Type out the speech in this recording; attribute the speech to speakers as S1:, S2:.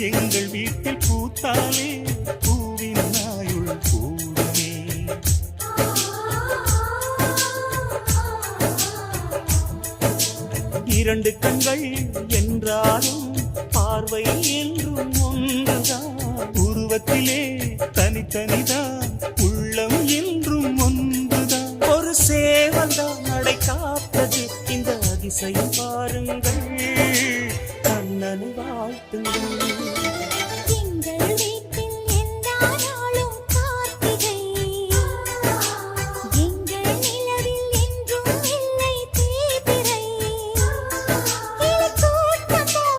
S1: எங்கள் வீட்டில் பூத்தாலே பூவின் நாயுள் கூடுமே. இரண்டு கண்கள் என்றாலும் பார்வை என்றும் ஒன்றுதான். உருவத்திலே தனித்தனிதான், உள்ளம் என்றும் ஒன்றுதான். ஒரு சேவல்தான் நடை காத்தது, இந்த அதிசயம் பாருங்கள், கண்ணனை வாழ்த்துங்கள்.